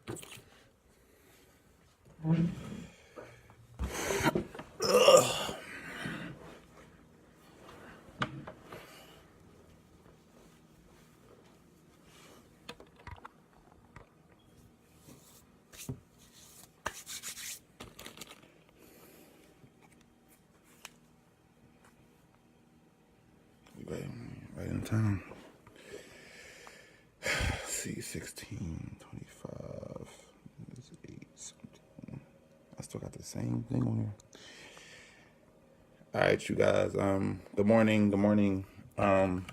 Right in time. See, 16, 25, 8, 17. I still got the same thing on here. All right, you guys. Good morning. Good morning. I'm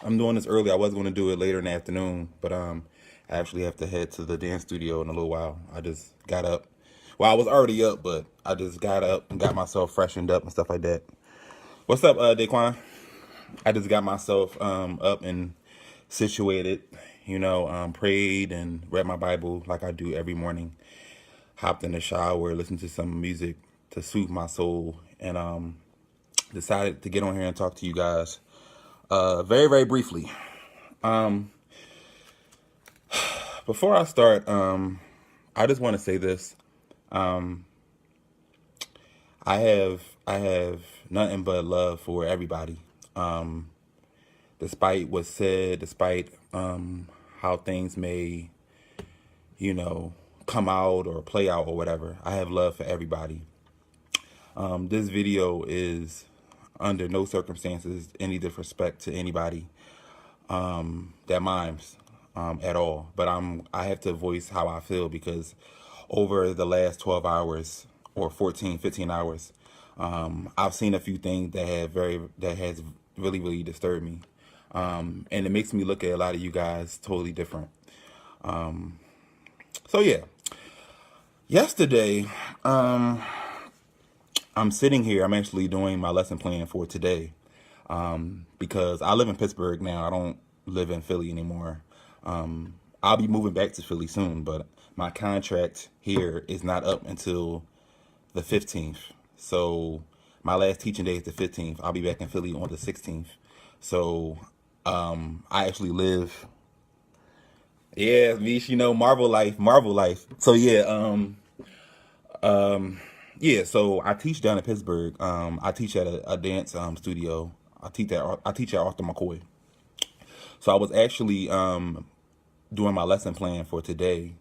doing this early. I was going to do it later in the afternoon, but I actually have to head to the dance studio in a little while. I just got up. Well, I was already up, but I just got up and got myself freshened up and stuff like that. What's up, Daquan? I just got myself up and situated, prayed and read my Bible like I do every morning. Hopped in the shower, listened to some music to soothe my soul, and decided to get on here and talk to you guys very, very briefly. Before I start, I just want to say this. I have nothing but love for everybody. Despite what's said, despite how things may, come out or play out or whatever, I have love for everybody. This video is under no circumstances any disrespect to anybody that mimes at all. But I have to voice how I feel because over the last 12 hours or 14, 15 hours, I've seen a few things that has really, really disturbed me. And it makes me look at a lot of you guys totally different. So yeah, yesterday, I'm sitting here, I'm actually doing my lesson plan for today. Because I live in Pittsburgh now. I don't live in Philly anymore. I'll be moving back to Philly soon, but my contract here is not up until the 15th. So my last teaching day is the 15th. I'll be back in Philly on the 16th. So I actually live, yeah, Mish, Marvel life. So yeah, yeah, so I teach down in Pittsburgh. I teach at a dance studio. I teach at Arthur McCoy. So I was actually doing my lesson plan for today,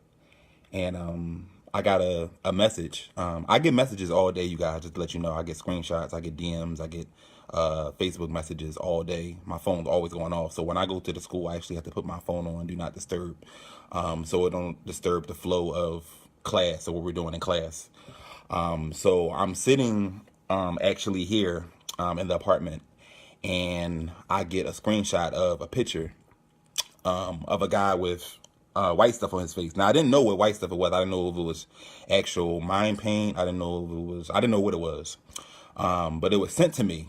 and I got a message. I get messages all day, you guys, just to let you know. I get screenshots, I get DMs, I get Facebook messages all day. My phone's always going off. So when I go to the school, I actually have to put my phone on Do Not Disturb, so it don't disturb the flow of class or what we're doing in class. So I'm sitting actually here in the apartment, and I get a screenshot of a picture of a guy with white stuff on his face. Now I didn't know what white stuff it was. I didn't know if it was actual mind paint. I didn't know what it was. But it was sent to me.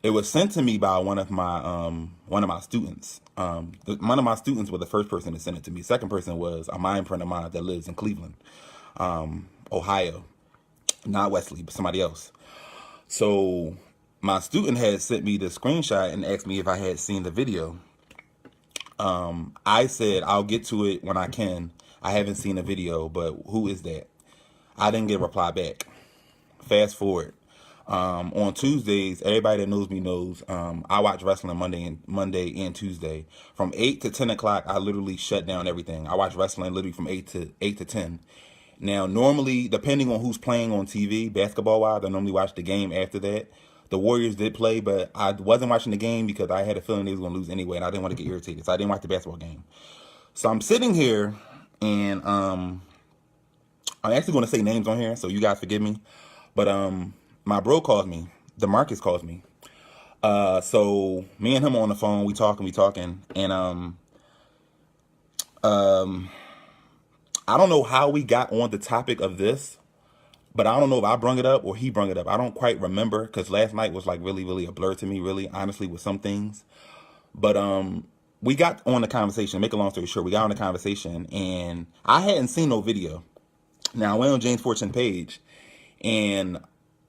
It was sent to me by one of my students. One of my students was the first person to send it to me. Second person was a mind friend of mine that lives in Cleveland, Ohio. Not Wesley, but somebody else. So my student had sent me the screenshot and asked me if I had seen the video. I said, I'll get to it when I can. I haven't seen the video, but who is that? I didn't get a reply back. Fast forward. On Tuesdays, everybody that knows me knows I watch wrestling Monday and Tuesday. From 8 to 10 o'clock, I literally shut down everything. I watch wrestling literally from 8 to 10. Now, normally, depending on who's playing on TV, basketball-wise, I normally watch the game after that. The Warriors did play, but I wasn't watching the game because I had a feeling they was going to lose anyway, and I didn't want to get irritated, so I didn't watch the basketball game. So I'm sitting here, and I'm actually going to say names on here, so you guys forgive me. But my bro calls me. DeMarcus calls me. So me and him on the phone, we talking, and I don't know how we got on the topic of this, but I don't know if I brung it up or he brung it up. I don't quite remember because last night was like really, really a blur to me, really, honestly, with some things. But we got on the conversation. Make a long story short, we got on the conversation, and I hadn't seen no video. Now I went on James Fortune page, and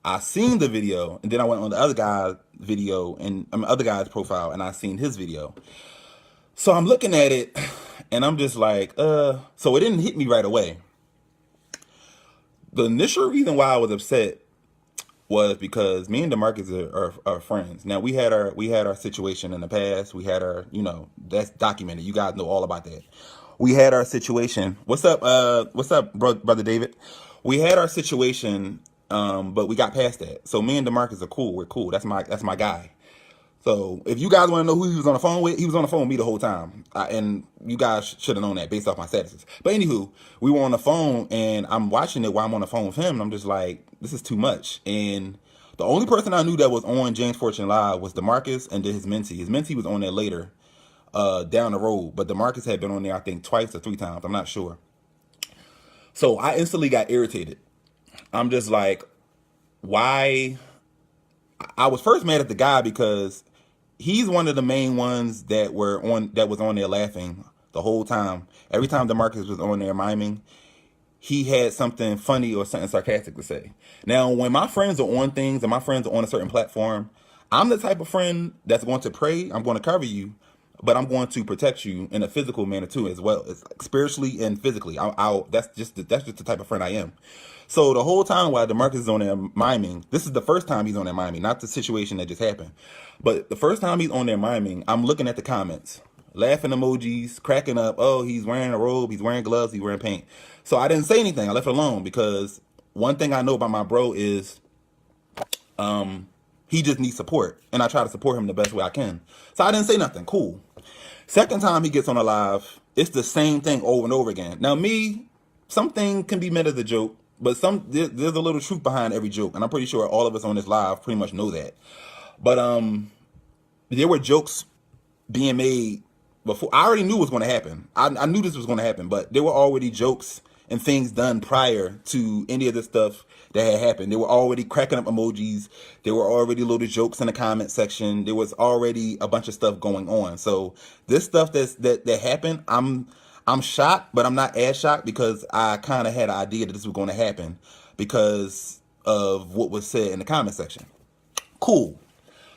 I seen the video, and then I went on the other guy's video and other guy's profile, and I seen his video. So I'm looking at it, And I'm just like, so it didn't hit me right away. The initial reason why I was upset was because me and Demarcus are friends. Now we had our situation in the past. We had our, that's documented. You guys know all about that. We had our situation. What's up, brother David? We had our situation, but we got past that. So me and Demarcus are cool. We're cool. That's my guy. So if you guys want to know who he was on the phone with, he was on the phone with me the whole time. And you guys should have known that based off my statuses. But anywho, we were on the phone and I'm watching it while I'm on the phone with him. And I'm just like, this is too much. And the only person I knew that was on James Fortune Live was DeMarcus and then his mentee. His mentee was on there later, down the road. But DeMarcus had been on there, I think, twice or three times. I'm not sure. So I instantly got irritated. I'm just like, why? I was first mad at the guy because he's one of the main ones that was on there laughing the whole time. Every time DeMarcus was on there miming, he had something funny or something sarcastic to say. Now, when my friends are on things and my friends are on a certain platform, I'm the type of friend that's going to pray. I'm going to cover you, but I'm going to protect you in a physical manner too, as well as spiritually and physically. That's just the type of friend I am. So the whole time while DeMarcus is on there miming, this is the first time he's on there miming, not the situation that just happened. But the first time he's on there miming, I'm looking at the comments, laughing emojis, cracking up. Oh, he's wearing a robe, he's wearing gloves, he's wearing paint. So I didn't say anything. I left it alone because one thing I know about my bro is he just needs support. And I try to support him the best way I can. So I didn't say nothing. Cool. Second time he gets on a live, it's the same thing over and over again. Now something can be meant as a joke, but there's a little truth behind every joke. And I'm pretty sure all of us on this live pretty much know that. But there were jokes being made before. I already knew what was going to happen. I knew this was going to happen, but there were already jokes and things done prior to any of this stuff that had happened. They were already cracking up emojis. There were already little jokes in the comment section. There was already a bunch of stuff going on. So this stuff that happened, I'm shocked, but I'm not as shocked because I kind of had an idea that this was going to happen because of what was said in the comment section. Cool.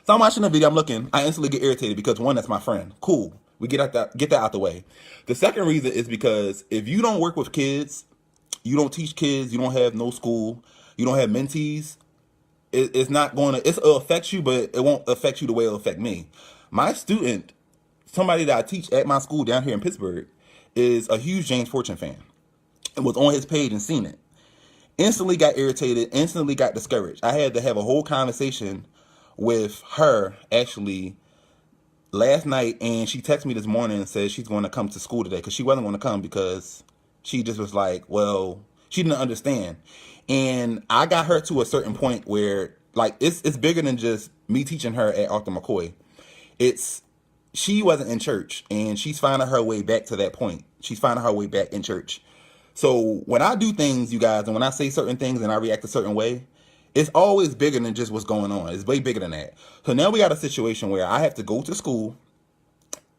So I'm watching the video, I'm looking, I instantly get irritated because one, that's my friend. Cool. We get that out the way. The second reason is because if you don't work with kids, you don't teach kids, you don't have no school, you don't have mentees, it'll affect you, but it won't affect you the way it'll affect me. My student, somebody that I teach at my school down here in Pittsburgh, is a huge James Fortune fan and was on his page and seen it. Instantly got irritated, instantly got discouraged. I had to have a whole conversation with her actually last night, and she texted me this morning and said she's going to come to school today because she wasn't going to come because she just was like, well, she didn't understand. And I got her to a certain point where like it's bigger than just me teaching her at Arthur McCoy. She wasn't in church and she's finding her way back to that point. She's finding her way back in church. So when I do things, you guys, and when I say certain things and I react a certain way, it's always bigger than just what's going on. It's way bigger than that. So now we got a situation where I have to go to school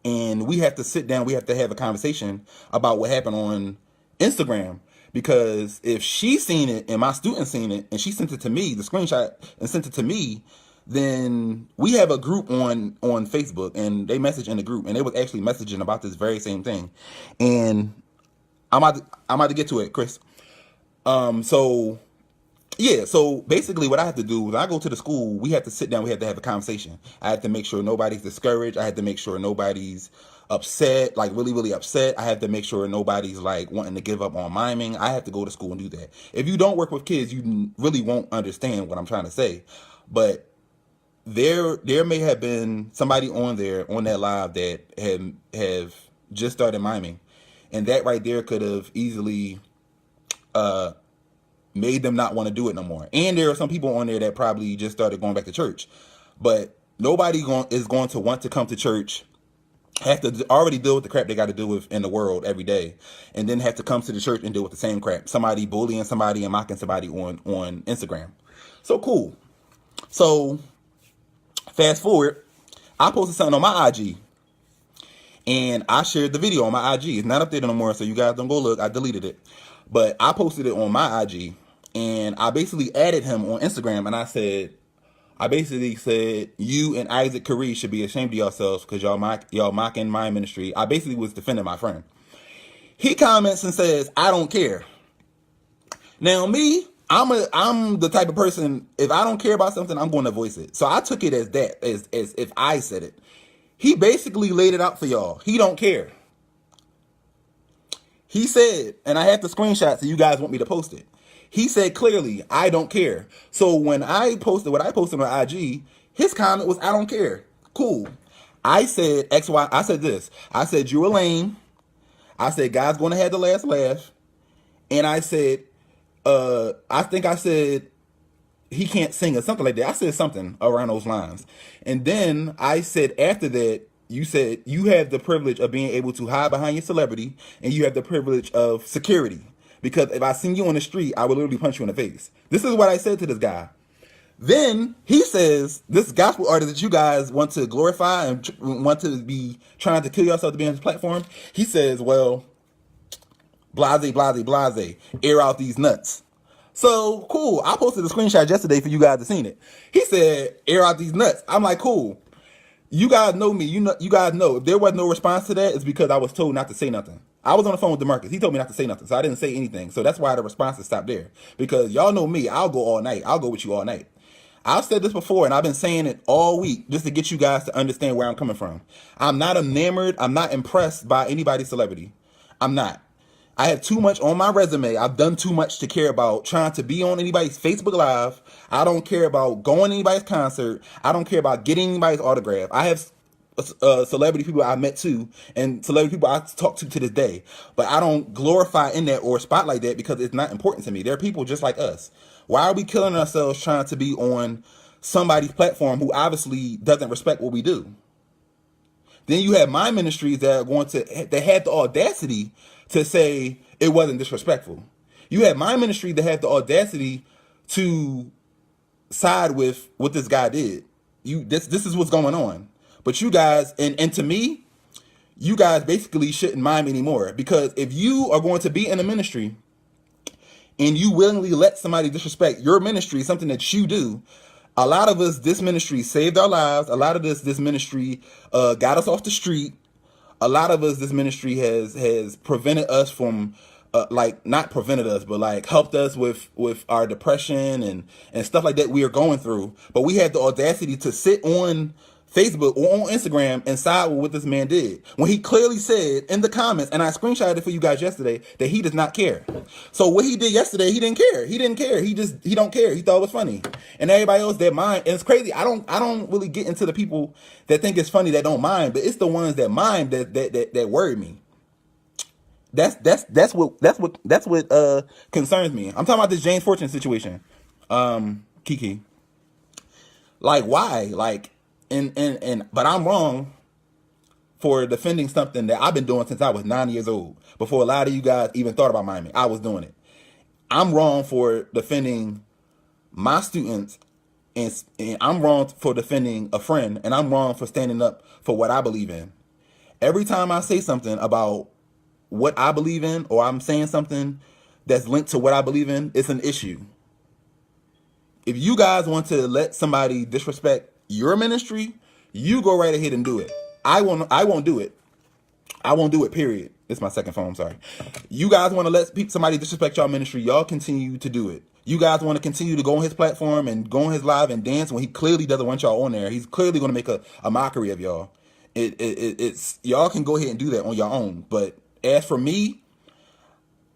and we have to sit down. We have to have a conversation about what happened on Instagram. Because if she's seen it and my student seen it and she sent it to me, the screenshot, and sent it to me, then we have a group on Facebook and they message in the group and they was actually messaging about this very same thing. And I'm about to get to it, Chris. So basically what I have to do when I go to the school, we have to sit down, we have to have a conversation. I have to make sure nobody's discouraged. I have to make sure nobody's upset, like really, really upset. I have to make sure nobody's like wanting to give up on miming. I have to go to school and do that. If you don't work with kids, you really won't understand what I'm trying to say. But there may have been somebody on that live that have just started miming. And that right there could have easily made them not want to do it no more. And there are some people on there that probably just started going back to church. But nobody is going to want to come to church, have to already deal with the crap they got to deal with in the world every day, and then have to come to the church and deal with the same crap. Somebody bullying somebody and mocking somebody on Instagram. So cool. So fast forward, I posted something on my IG. And I shared the video on my IG. It's not up there no more, so you guys don't go look. I deleted it. But I posted it on my IG. And I basically added him on Instagram. And I basically said, you and Isaac Curry should be ashamed of yourselves because y'all mocking my ministry. I basically was defending my friend. He comments and says, "I don't care." Now me, I'm the type of person, if I don't care about something, I'm going to voice it. So I took it as that, as if I said it. He basically laid it out for y'all. He don't care. He said, and I have the screenshot so you guys want me to post it. He said clearly, "I don't care." So when I posted what I posted on IG, his comment was, "I don't care." Cool. I said XY. I said this. I said, "You're a lame." I said, "God's going to have the last laugh." And I said, I think I said, "He can't sing," or something like that. I said something around those lines. And then I said after that, you said you have the privilege of being able to hide behind your celebrity, and you have the privilege of security. Because if I seen you on the street, I would literally punch you in the face. This is what I said to this guy. Then he says, this gospel artist that you guys want to glorify and want to be trying to kill yourself to be on his platform, he says, "Well, blase, blase, blase, air out these nuts." So, cool. I posted a screenshot yesterday for you guys to seen it. He said, "Air out these nuts." I'm like, cool. You guys know me. You guys know if there was no response to that, it's because I was told not to say nothing. I was on the phone with DeMarcus. He told me not to say nothing, so I didn't say anything. So that's why the responses stopped there. Because y'all know me. I'll go all night. I'll go with you all night. I've said this before, and I've been saying it all week just to get you guys to understand where I'm coming from. I'm not enamored. I'm not impressed by anybody's celebrity. I'm not. I have too much on my resume. I've done too much to care about trying to be on anybody's Facebook Live. I don't care about going to anybody's concert. I don't care about getting anybody's autograph. I have celebrity people I met too, and celebrity people I talk to this day. But I don't glorify in that or spotlight that because it's not important to me. They're people just like us. Why are we killing ourselves trying to be on somebody's platform who obviously doesn't respect what we do? Then you have my ministries that are going to, that had the audacity to say it wasn't disrespectful. You have my ministry that had the audacity to side with what this guy did. This is what's going on. But you guys, and to me, you guys basically shouldn't mind me anymore, because if you are going to be in a ministry and you willingly let somebody disrespect your ministry, something that you do, a lot of us, this ministry saved our lives. A lot of this ministry got us off the street. A lot of us, this ministry has prevented us from, like, not prevented us, but like helped us with our depression and stuff like that we are going through. But we had the audacity to sit on Facebook or on Instagram and side with what this man did, when he clearly said in the comments, and I screenshotted it for you guys yesterday, that he does not care. So what he did yesterday, he didn't care. He didn't care. He don't care. He thought it was funny. And everybody else that mind, and it's crazy. I don't really get into the people that think it's funny that don't mind, but it's the ones that mind that worry me. That's what concerns me. I'm talking about this James Fortune situation. Kiki. Like, why? Like, but I'm wrong for defending something that I've been doing since I was 9 years old. Before a lot of you guys even thought about Miami, I was doing it. I'm wrong for defending my students, and I'm wrong for defending a friend, and I'm wrong for standing up for what I believe in. Every time I say something about what I believe in, or I'm saying something that's linked to what I believe in, it's an issue. If you guys want to let somebody disrespect your ministry, you go right ahead and do it. I won't do it. I won't do it, period. It's my second phone, sorry. You guys want to let somebody disrespect y'all ministry, y'all continue to do it. You guys want to continue to go on his platform and go on his live and dance when he clearly doesn't want y'all on there. He's clearly going to make a mockery of y'all. It's y'all can go ahead and do that on your own. But as for me,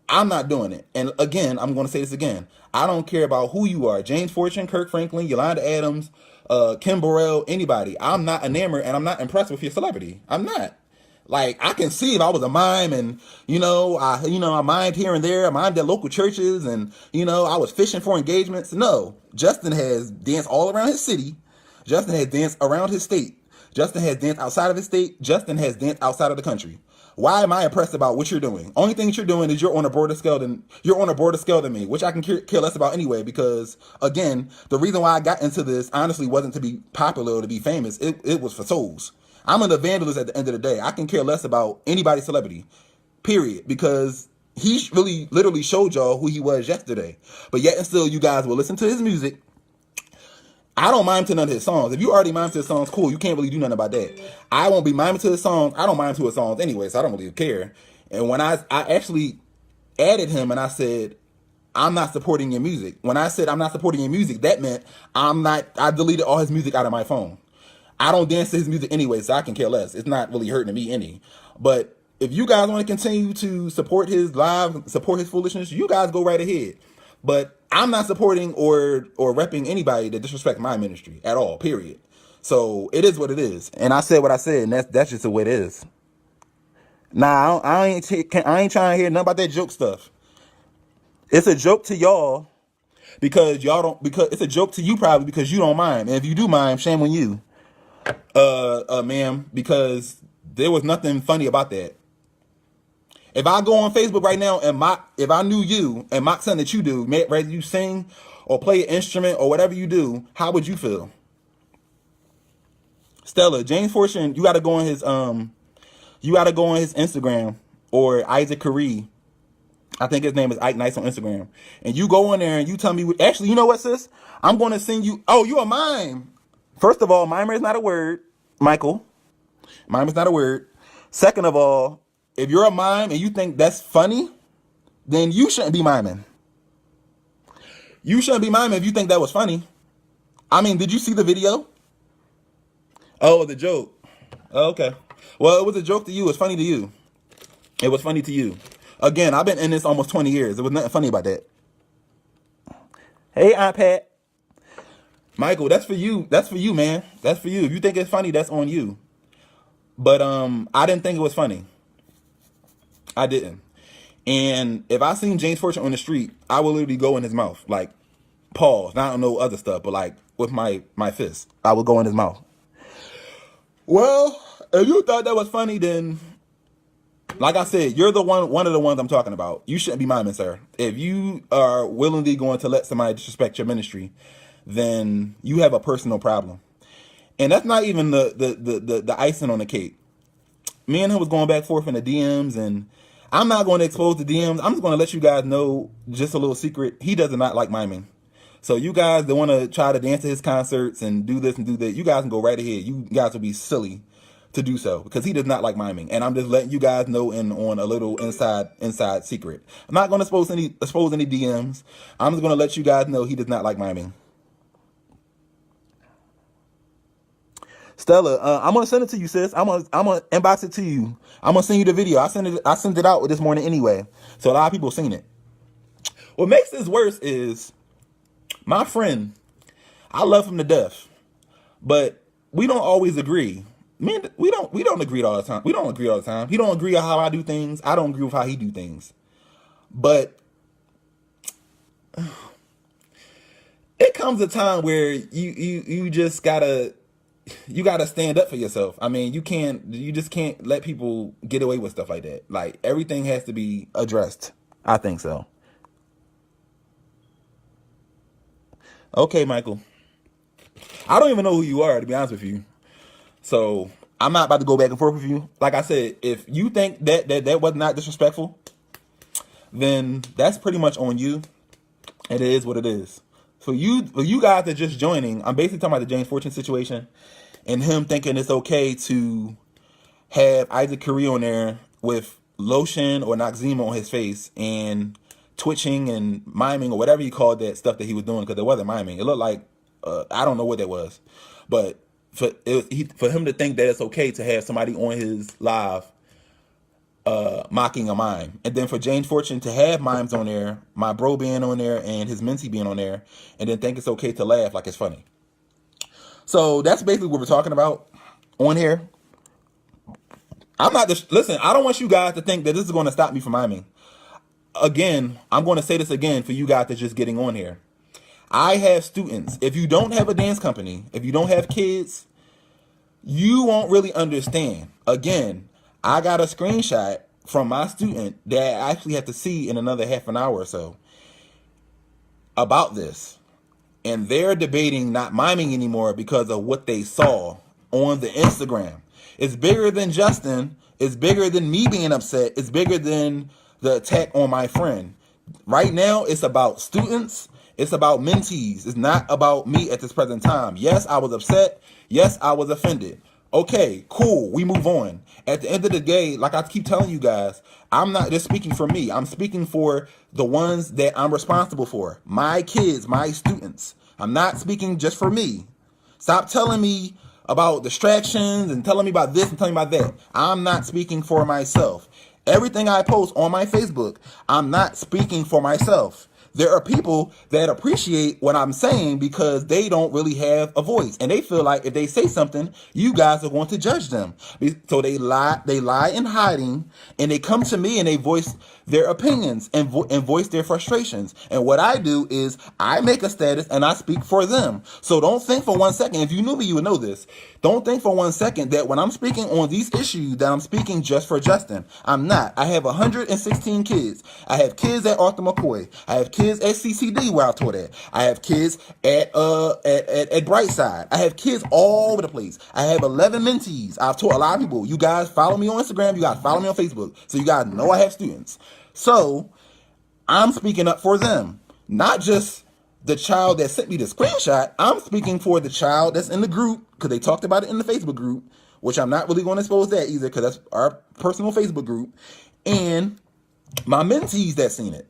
I'm not doing it. And again, I'm going to say this again. I don't care about who you are. James Fortune, Kirk Franklin, Yolanda Adams, Kim Burrell, anybody. I'm not enamored and I'm not impressed with your celebrity. I'm not. Like, I can see if I was a mime and, I mimed here and there. I mimed at local churches and, I was fishing for engagements. No, Justin has danced all around his city. Justin has danced around his state. Justin has danced outside of his state. Justin has danced outside of the country. Why am I impressed about what you're doing? Only thing that you're doing is you're on a broader scale than me, which I can care less about anyway, because again, the reason why I got into this honestly wasn't to be popular or to be famous. It was for souls. I'm an evangelist at the end of the day. I can care less about anybody's celebrity, period, because he really literally showed y'all who he was yesterday. But yet and still, you guys will listen to his music. I don't mime to none of his songs. If you already mime to his songs, cool. You can't really do nothing about that. I won't be miming to his songs. I don't mime to his songs anyway, so I don't really care. And when I actually added him and I said, I'm not supporting your music. When I said I'm not supporting your music, that meant I deleted all his music out of my phone. I don't dance to his music anyway, so I can care less. It's not really hurting me any. But if you guys want to continue to support his live, support his foolishness, you guys go right ahead. But I'm not supporting or repping anybody that disrespect my ministry at all, period. So it is what it is. And I said what I said, and that's just the way it is. Nah, I ain't trying to hear nothing about that joke stuff. It's a joke to y'all because it's a joke to you probably because you don't mind. And if you do mind, shame on you. Ma'am, because there was nothing funny about that. If I go on Facebook right now and if I knew you and mock something that you do, whether you sing or play an instrument or whatever you do, how would you feel? Stella, James Fortune, you gotta go on his Instagram, or Isaac Curry. I think his name is Ike Nice on Instagram. And you go in there and you tell me, actually, you know what, sis? I'm gonna sing you. Oh, you a mime. First of all, mimer is not a word, Michael. Mime is not a word. Second of all, if you're a mime and you think that's funny, then you shouldn't be miming. You shouldn't be miming if you think that was funny. I mean, did you see the video? Oh, the joke. Oh, okay. Well, it was a joke to you. It's funny to you. It was funny to you. Again, I've been in this almost 20 years. There was nothing funny about that. Hey, Aunt Pat. Michael, that's for you. That's for you, man. That's for you. If you think it's funny, that's on you. But I didn't think it was funny. I didn't. And if I seen James Fortune on the street, I would literally go in his mouth. Like, pause. Now I don't know other stuff, but like with my fist, I would go in his mouth. Well, if you thought that was funny, then like I said, you're one of the ones I'm talking about. You shouldn't be miming, sir. If you are willingly going to let somebody disrespect your ministry, then you have a personal problem. And that's not even the icing on the cake. Me and him was going back and forth in the DMs, and I'm not going to expose the DMs. I'm just going to let you guys know just a little secret. He does not like miming. So you guys that want to try to dance to his concerts and do this and do that, you guys can go right ahead. You guys will be silly to do so because he does not like miming. And I'm just letting you guys know on a little inside secret. I'm not going to expose any DMs. I'm just going to let you guys know he does not like miming. Stella, I'm gonna send it to you, sis. I'm gonna inbox it to you. I'm gonna send you the video. I sent it out this morning anyway, so a lot of people seen it. What makes this worse is my friend. I love him to death, but we don't always agree. Man, we don't agree all the time. We don't agree all the time. He don't agree on how I do things. I don't agree with how he do things. But it comes a time where you just gotta stand up for yourself. I mean, you just can't let people get away with stuff like that. Like, everything has to be addressed. I think so. Okay, Michael. I don't even know who you are, to be honest with you. So I'm not about to go back and forth with you. Like I said, if you think that was not disrespectful, then that's pretty much on you. It is what it is. For you guys that are just joining, I'm basically talking about the James Fortune situation and him thinking it's okay to have Isaac Curry on there with lotion or Noxzema on his face and twitching and miming or whatever you called that stuff that he was doing, because it wasn't miming. It looked like, I don't know what that was. But for him to think that it's okay to have somebody on his live mocking a mime, and then for James Fortune to have mimes on there, my bro being on there and his mentee being on there, and then think it's okay to laugh like it's funny. So that's basically what we're talking about on here. Listen, I don't want you guys to think that this is going to stop me from miming. Again, I'm going to say this again for you guys that's just getting on here. I have students. If you don't have a dance company, if you don't have kids, you won't really understand. Again, I got a screenshot from my student that I actually have to see in another half an hour or so about this. And they're debating not miming anymore because of what they saw on the Instagram. It's bigger than Justin. It's bigger than me being upset. It's bigger than the attack on my friend. Right now, it's about students. It's about mentees. It's not about me at this present time. Yes, I was upset. Yes, I was offended. Okay, cool. We move on. At the end of the day, like I keep telling you guys, I'm not just speaking for me. I'm speaking for the ones that I'm responsible for. My kids, my students. I'm not speaking just for me. Stop telling me about distractions and telling me about this and telling me about that. I'm not speaking for myself. Everything I post on my Facebook, I'm not speaking for myself. There are people that appreciate what I'm saying because they don't really have a voice, and they feel like if they say something, you guys are going to judge them. So they lie in hiding, and they come to me and they voice their opinions and voice their frustrations. And what I do is I make a status and I speak for them. So don't think for 1 second, if you knew me, you would know this. Don't think for 1 second that when I'm speaking on these issues that I'm speaking just for Justin. I'm not. I have 116 kids. I have kids at Arthur McCoy. I have kids at CCD where I taught at. I have kids at Brightside. I have kids all over the place. I have 11 mentees. I've taught a lot of people. You guys follow me on Instagram. You guys follow me on Facebook. So you guys know I have students. So I'm speaking up for them, not just the child that sent me the screenshot. I'm speaking for the child that's in the group because they talked about it in the Facebook group, which I'm not really going to expose that either because that's our personal Facebook group, and my mentees that seen it.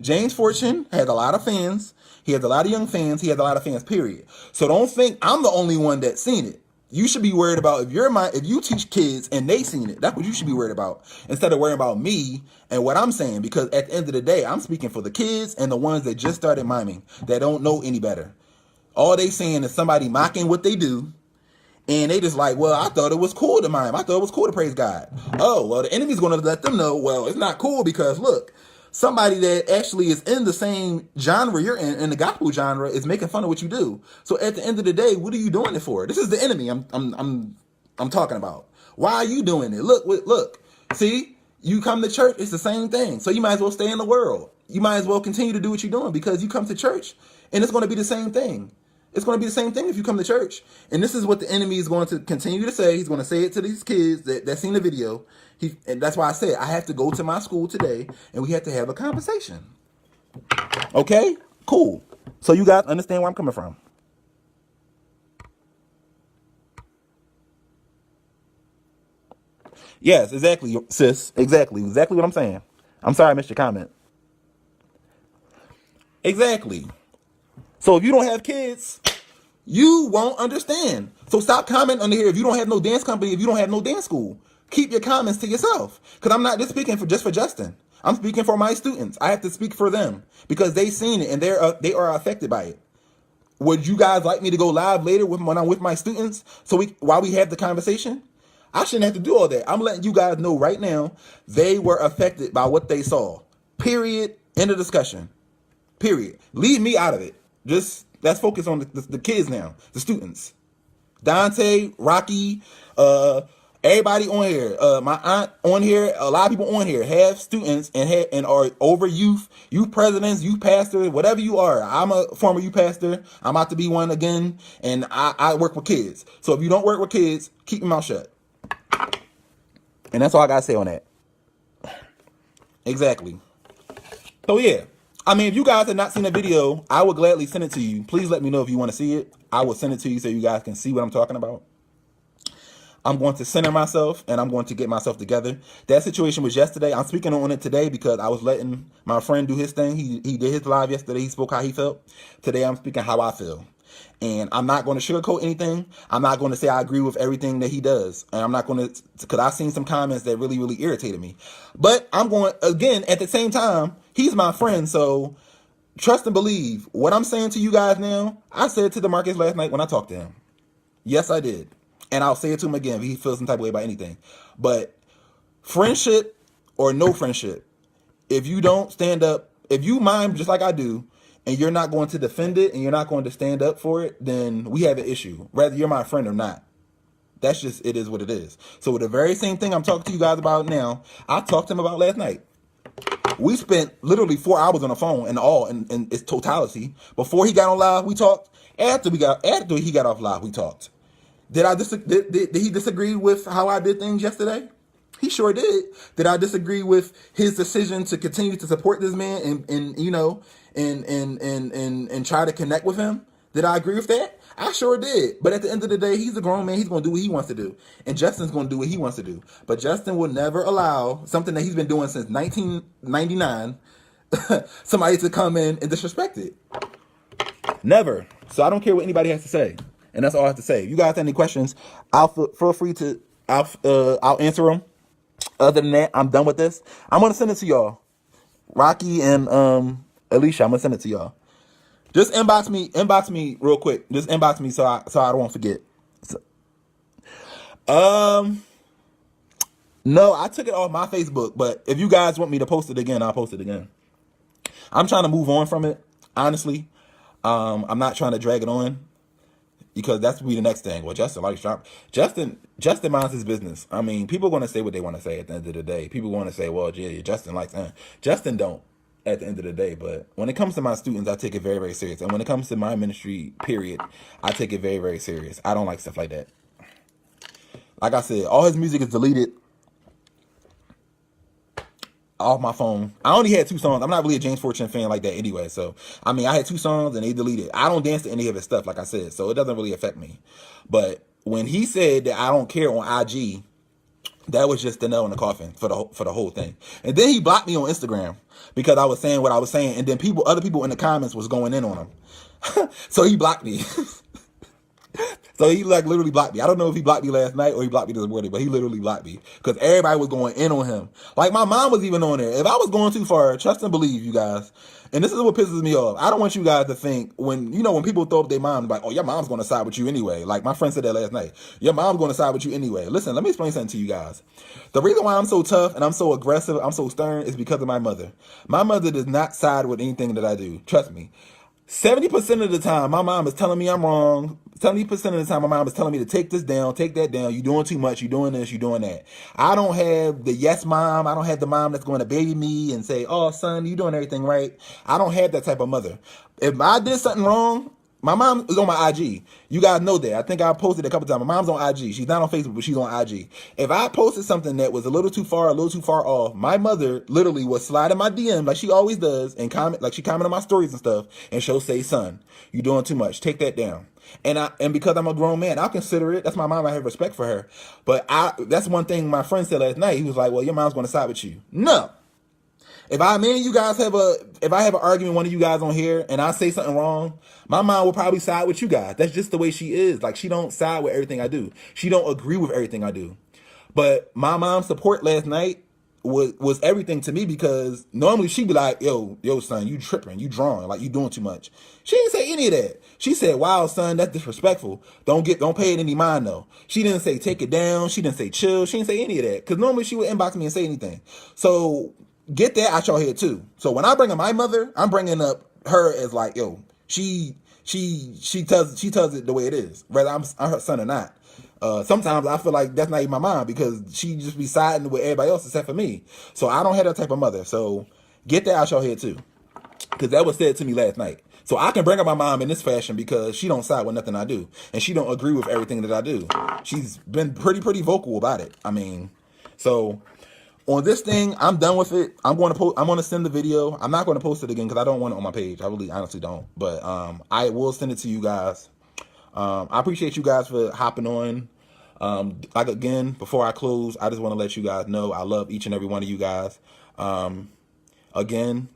James Fortune had a lot of fans. He has a lot of young fans. He has a lot of fans, period. So don't think I'm the only one that's seen it. You should be worried about if you teach kids and they seen it. That's what you should be worried about instead of worrying about me and what I'm saying. Because at the end of the day, I'm speaking for the kids and the ones that just started miming that don't know any better. All they saying is somebody mocking what they do. And they just like, well, I thought it was cool to mime. I thought it was cool to praise God. Oh, well, the enemy's going to let them know, well, it's not cool because look, somebody that actually is in the same genre you're in the gospel genre, is making fun of what you do. So at the end of the day, what are you doing it for? This is the enemy I'm talking about. Why are you doing it? Look. See, you come to church, it's the same thing. So you might as well stay in the world. You might as well continue to do what you're doing because you come to church and it's going to be the same thing. It's going to be the same thing if you come to church. And this is what the enemy is going to continue to say. He's going to say it to these kids that seen the video. And that's why I said I have to go to my school today and we have to have a conversation. Okay? Cool. So you guys understand where I'm coming from. Yes, exactly, sis. Exactly what I'm saying. I'm sorry I missed your comment. Exactly. So if you don't have kids, you won't understand. So stop commenting under here if you don't have no dance company, if you don't have no dance school. Keep your comments to yourself. Because I'm not just speaking just for Justin. I'm speaking for my students. I have to speak for them because they seen it and they are affected by it. Would you guys like me to go live later when I'm with my students while we have the conversation? I shouldn't have to do all that. I'm letting you guys know right now they were affected by what they saw. Period. End of discussion. Period. Leave me out of it. Just let's focus on the kids now, the students. Dante, Rocky, everybody on here. My aunt on here. A lot of people on here have students and are over youth presidents, youth pastors, whatever you are. I'm a former youth pastor. I'm about to be one again, and I work with kids. So if you don't work with kids, keep your mouth shut. And that's all I gotta say on that. Exactly. So yeah. I mean, if you guys have not seen the video, I would gladly send it to you. Please let me know if you want to see it. I will send it to you so you guys can see what I'm talking about. I'm going to center myself and I'm going to get myself together. That situation was yesterday. I'm speaking on it today because I was letting my friend do his thing. He did his live yesterday. He spoke how he felt. Today I'm speaking how I feel. And I'm not going to sugarcoat anything. I'm not going to say I agree with everything that he does. And I'm not going to, because I've seen some comments that really, really irritated me. But I'm going, again, at the same time, he's my friend. So trust and believe. What I'm saying to you guys now, I said to DeMarcus last night when I talked to him. Yes, I did. And I'll say it to him again if he feels some type of way about anything. But friendship or no friendship, if you don't stand up, if you mime just like I do, and you're not going to defend it and you're not going to stand up for it, then we have an issue, whether you're my friend or not. That's just, it is what it is. So the very same thing I'm talking to you guys about now, I talked to him about last night. We spent literally 4 hours on the phone in its totality. Before he got on live, we talked. After he got off live, we talked. Did he disagree with how I did things yesterday? He sure did. Did I disagree with his decision to continue to support this man and try to connect with him? Did I agree with that? I sure did. But at the end of the day, he's a grown man. He's going to do what he wants to do. And Justin's going to do what he wants to do. But Justin will never allow something that he's been doing since 1999 somebody to come in and disrespect it. Never. So I don't care what anybody has to say. And that's all I have to say. If you guys have any questions, I'll feel free to, I'll answer them. Other than that, I'm done with this. I'm going to send it to y'all. Rocky and Alicia, I'm going to send it to y'all. Just inbox me real quick. Just inbox me so I don't want to forget. So, no, I took it off my Facebook, but if you guys want me to post it again, I'll post it again. I'm trying to move on from it, honestly. I'm not trying to drag it on because that's be the next thing. Well, Justin likes Trump. Justin minds his business. I mean, people are going to say what they want to say at the end of the day. People want to say, well, yeah, Justin likes him. Justin don't at the end of the day. But when it comes to my students, I take it very, very serious. And when it comes to my ministry, period, I take it very, very serious. I don't like stuff like that. Like I said, all his music is deleted off my phone. I only had 2 songs. I'm not really a James Fortune fan like that anyway. So, I mean, I had 2 songs and they deleted. I don't dance to any of his stuff, like I said. So it doesn't really affect me. But when he said that I don't care on IG, that was just the nail in the coffin for the whole thing. And then he blocked me on Instagram because I was saying what I was saying. And then other people in the comments was going in on him. So he blocked me. So he like literally blocked me. I don't know if he blocked me last night or he blocked me this morning, but he literally blocked me because everybody was going in on him. Like my mom was even on there. If I was going too far, trust and believe, you guys. And this is what pisses me off. I don't want you guys to think when people throw up their mom, like, oh, your mom's going to side with you anyway. Like my friend said that last night. Your mom's going to side with you anyway. Listen, let me explain something to you guys. The reason why I'm so tough and I'm so aggressive, I'm so stern is because of my mother. My mother does not side with anything that I do. Trust me. 70% of the time, my mom is telling me I'm wrong. 70% of the time, my mom is telling me to take this down, take that down. You're doing too much. You're doing this. You're doing that. I don't have the yes mom. I don't have the mom that's going to baby me and say, oh, son, you're doing everything right. I don't have that type of mother. If I did something wrong, my mom is on my IG. You guys know that. I think I posted a couple times. My mom's on IG. She's not on Facebook, but she's on IG. If I posted something that was a little too far off, my mother literally would slide in my DM like she always does and comment, like she commented on my stories and stuff, and she'll say, son, you're doing too much. Take that down. And because I'm a grown man, I'll consider it. That's my mom. I have respect for her. But that's one thing my friend said last night. He was like, well, your mom's going to side with you. No. If I have an argument with one of you guys on here and I say something wrong, my mom will probably side with you guys. That's just the way she is. Like she don't side with everything I do. She don't agree with everything I do. But my mom's support last night was everything to me because normally she'd be like, yo, son, you tripping, you drawing, like you doing too much. She didn't say any of that. She said, wow, son, that's disrespectful. Don't pay it any mind though. She didn't say take it down. She didn't say chill. She didn't say any of that. Because normally she would inbox me and say anything. So get that out your head too. So when I bring up my mother, I'm bringing up her as like, yo, she tells it the way it is, whether I'm her son or not. Sometimes I feel like that's not even my mom because she just be siding with everybody else except for me. So I don't have that type of mother. So get that out your head too, because that was said to me last night. So I can bring up my mom in this fashion because she don't side with nothing I do, and she don't agree with everything that I do. She's been pretty vocal about it. I mean, so on this thing, I'm done with it. I'm going to send the video. I'm not going to post it again because I don't want it on my page. I really honestly don't. But I will send it to you guys. I appreciate you guys for hopping on. Like again, before I close, I just want to let you guys know I love each and every one of you guys. Again,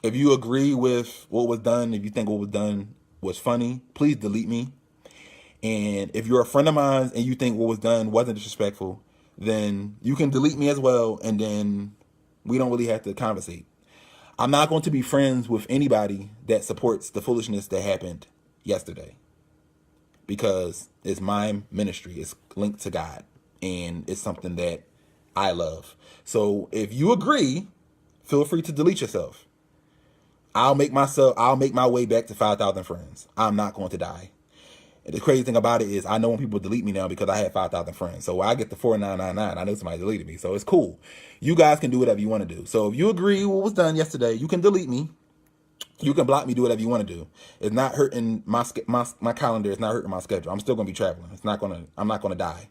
if you agree with what was done, if you think what was done was funny, please delete me. And if you're a friend of mine and you think what was done wasn't disrespectful, then you can delete me as well, and then we don't really have to conversate. I'm not going to be friends with anybody that supports the foolishness that happened yesterday because it's my ministry. It's linked to God, and it's something that I love. So if you agree, feel free to delete yourself. I'll make my way back to 5,000 friends. I'm not going to die. And the crazy thing about it is I know when people delete me now because I have 5,000 friends. So when I get to 4,999, I know somebody deleted me. So it's cool. You guys can do whatever you want to do. So if you agree with what was done yesterday, you can delete me. You can block me, do whatever you want to do. It's not hurting my calendar. It's not hurting my schedule. I'm still going to be traveling. I'm not going to die.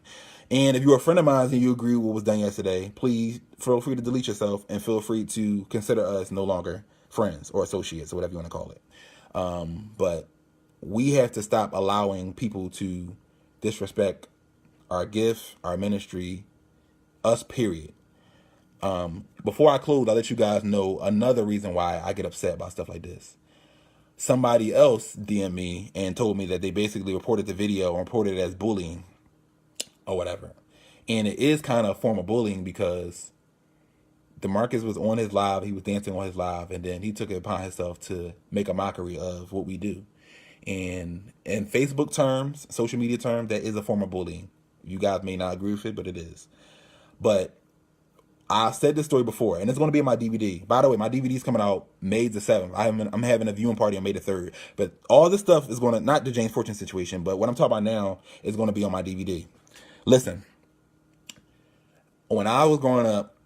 And if you're a friend of mine and you agree with what was done yesterday, please feel free to delete yourself and feel free to consider us no longer friends or associates or whatever you want to call it. But we have to stop allowing people to disrespect our gift, our ministry, us, period. Before I close, I'll let you guys know another reason why I get upset about stuff like this. Somebody else DM'd me and told me that they basically reported the video and reported it as bullying or whatever. And it is kind of a form of bullying because DeMarcus was on his live, he was dancing on his live, and then he took it upon himself to make a mockery of what we do. And in Facebook terms, social media terms, that is a form of bullying. You guys may not agree with it, but it is. But I said this story before, and it's going to be in my DVD. By the way, my DVD is coming out May the 7th. I'm having a viewing party on May the 3rd. But all this stuff is going to, not the James Fortune situation, but what I'm talking about now is going to be on my DVD. Listen, when I was growing up,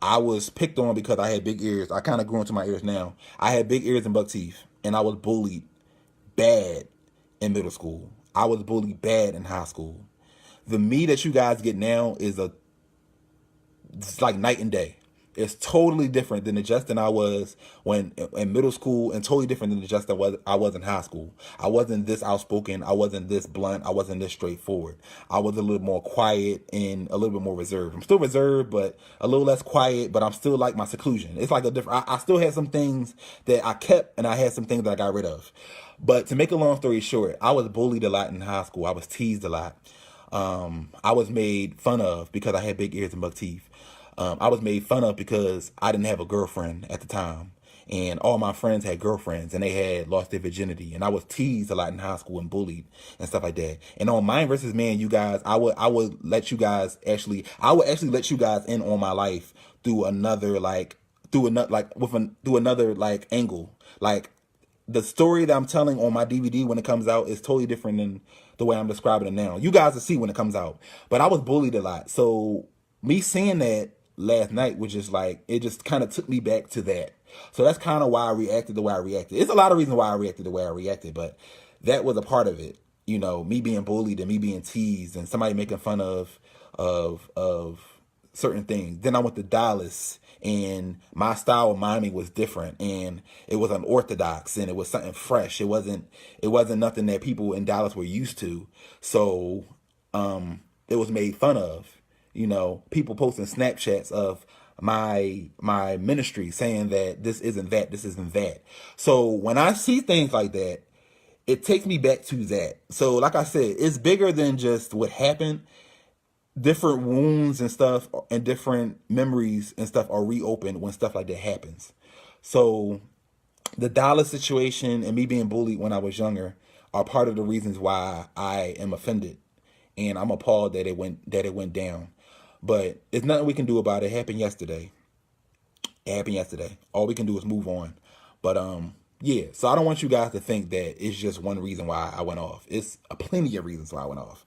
I was picked on because I had big ears. I kind of grew into my ears now. I had big ears and buck teeth, and I was bullied bad in middle school. I was bullied bad in high school. The me that you guys get now is it's like night and day. It's totally different than the Justin I was when in middle school, and totally different than the Justin I was in high school. I wasn't this outspoken. I wasn't this blunt. I wasn't this straightforward. I was a little more quiet and a little bit more reserved. I'm still reserved, but a little less quiet, but I'm still like my seclusion. It's like a different, I still had some things that I kept, and I had some things that I got rid of. But to make a long story short, I was bullied a lot in high school. I was teased a lot. I was made fun of because I had big ears and buck teeth. I was made fun of because I didn't have a girlfriend at the time, and all my friends had girlfriends and they had lost their virginity, and I was teased a lot in high school and bullied and stuff like that. And on Mind versus Man, you guys, I would let you guys actually let you guys in on my life through another angle. Like, the story that I'm telling on my DVD when it comes out is totally different than the way I'm describing it now. You guys will see when it comes out. But I was bullied a lot. So me seeing that last night was just like, it just kind of took me back to that. So that's kind of why I reacted the way I reacted. It's a lot of reasons why I reacted the way I reacted, but that was a part of it. You know, me being bullied and me being teased and somebody making fun of certain things. Then I went to Dallas, and my style of miming was different, and it was unorthodox, and it was something fresh. It wasn't nothing that people in Dallas were used to. So it was made fun of. You know, people posting Snapchats of my ministry saying that this isn't that, this isn't that. So when I see things like that, it takes me back to that. So like I said, it's bigger than just what happened. Different wounds and stuff and different memories and stuff are reopened when stuff like that happens. So the Dallas situation and me being bullied when I was younger are part of the reasons why I am offended, and I'm appalled that it went down. But there's nothing we can do about it. It happened yesterday. All we can do is move on. But yeah, so I don't want you guys to think that it's just one reason why I went off. It's a plenty of reasons why I went off.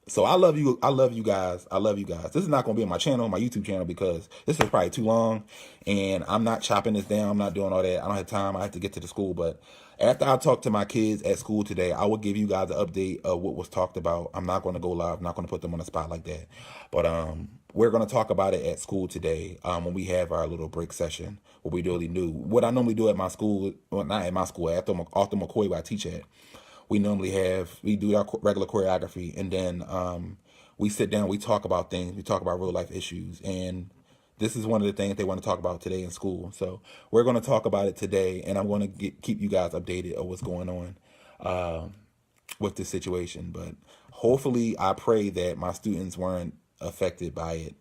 So I love you guys. This is not going to be on my channel, my YouTube channel, because this is probably too long, and I'm not chopping this down. I'm not doing all that. I don't have time. I have to get to the school. But after I talk to my kids at school today, I will give you guys an update of what was talked about. I'm not going to go live. I'm not going to put them on the spot like that. But we're going to talk about it at school today when we have our little break session, what we really do. What I normally do at my school, well, not at my school, at Arthur McCoy, where I teach at. We do our regular choreography, and then we sit down, we talk about things, we talk about real life issues, and this is one of the things they want to talk about today in school. So we're going to talk about it today, and I'm going to keep you guys updated of what's going on with this situation. But hopefully, I pray that my students weren't affected by it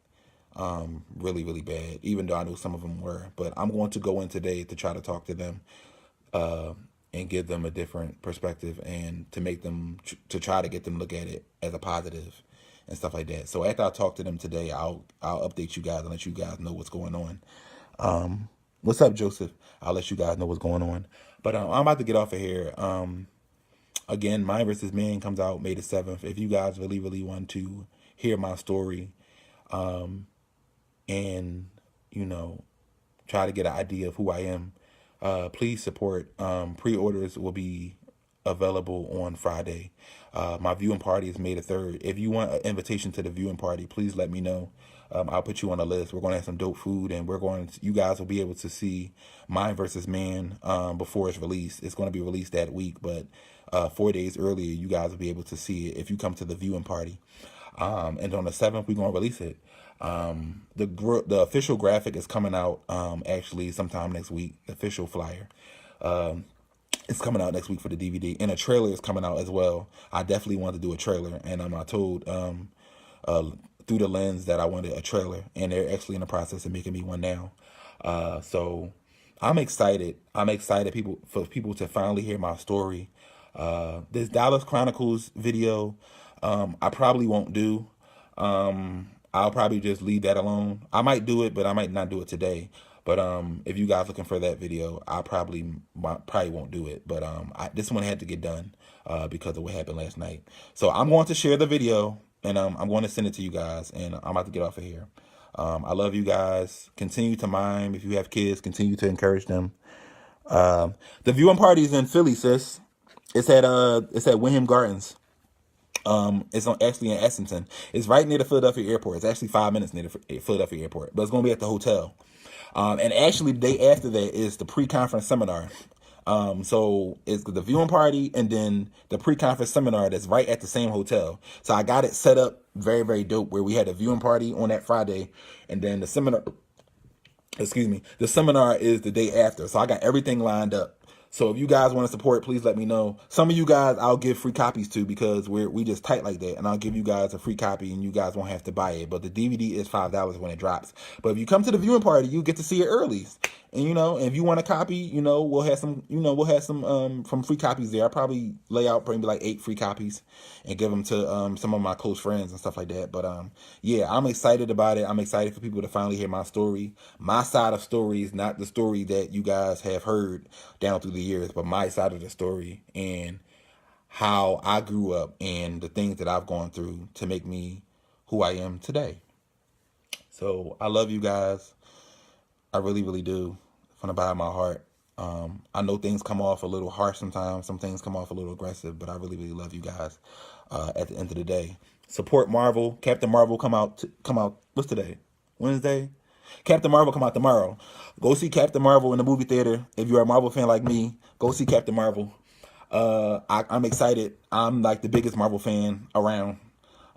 really, really bad, even though I knew some of them were. But I'm going to go in today to try to talk to them and give them a different perspective, and to make them to try to get them to look at it as a positive and stuff like that. So after I talk to them today, I'll update you guys and let you guys know what's going on. What's up, Joseph? I'll let you guys know what's going on. But I'm about to get off of here. Again, Mind versus Man comes out May the 7th. If you guys really, really want to hear my story, and try to get an idea of who I am, please support. Pre-orders will be available on Friday. My viewing party is May the 3rd. If you want an invitation to the viewing party, please let me know. I'll put you on a list. We're going to have some dope food, and you guys will be able to see Mind versus Man before it's released. It's going to be released that week, but 4 days earlier, you guys will be able to see it if you come to the viewing party. And on the 7th, we're going to release it. The official graphic is coming out actually sometime next week. The official flyer. It's coming out next week for the DVD, and a trailer is coming out as well. I definitely wanted to do a trailer, and I told through the lens that I wanted a trailer, and they're actually in the process of making me one now. So I'm excited. I'm excited for people to finally hear my story. This Dallas Chronicles video, I probably won't do. I'll probably just leave that alone. I might do it, but I might not do it today. But if you guys looking for that video, I probably won't do it. But this one had to get done because of what happened last night. So I'm going to share the video, and I'm going to send it to you guys, and I'm about to get off of here. I love you guys. Continue to mime. If you have kids, continue to encourage them. The viewing party is in Philly, sis. It's at Wyndham Gardens. It's actually in Essington. It's right near the Philadelphia airport. It's actually 5 minutes near the Philadelphia airport, but it's going to be at the hotel. And actually the day after that is the pre-conference seminar. So it's the viewing party and then the pre-conference seminar that's right at the same hotel. So I got it set up very, very dope, where we had a viewing party on that Friday, and then the seminar is the day after. So I got everything lined up. So if you guys want to support, please let me know. Some of you guys I'll give free copies to, because we just tight like that, and I'll give you guys a free copy, and you guys won't have to buy it. But the DVD is $5 when it drops. But if you come to the viewing party, you get to see it early. And if you want a copy, we'll have some from free copies there. I'll probably lay out maybe like 8 free copies and give them to some of my close friends and stuff like that. But yeah, I'm excited about it. I'm excited for people to finally hear my story, my side of stories, not the story that you guys have heard down through the years, but my side of the story, and how I grew up and the things that I've gone through to make me who I am today. So I love you guys. I really, really do, from the bottom of my heart. I know things come off a little harsh sometimes. Some things come off a little aggressive, but I really, really love you guys. At the end of the day, support Marvel. Captain Marvel come out. What's today? Wednesday. Captain Marvel come out tomorrow. Go see Captain Marvel in the movie theater. If you're a Marvel fan like me, go see Captain Marvel. I'm excited. I'm like the biggest Marvel fan around.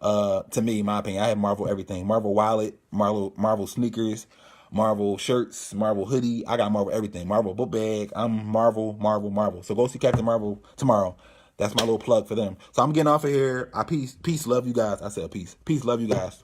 To me, in my opinion, I have Marvel everything. Marvel wallet, Marvel sneakers, Marvel shirts, Marvel hoodie. I got Marvel everything. Marvel book bag. I'm Marvel. So go see Captain Marvel tomorrow. That's my little plug for them. So I'm getting off of here. Peace. Love you guys. I said peace. Love you guys.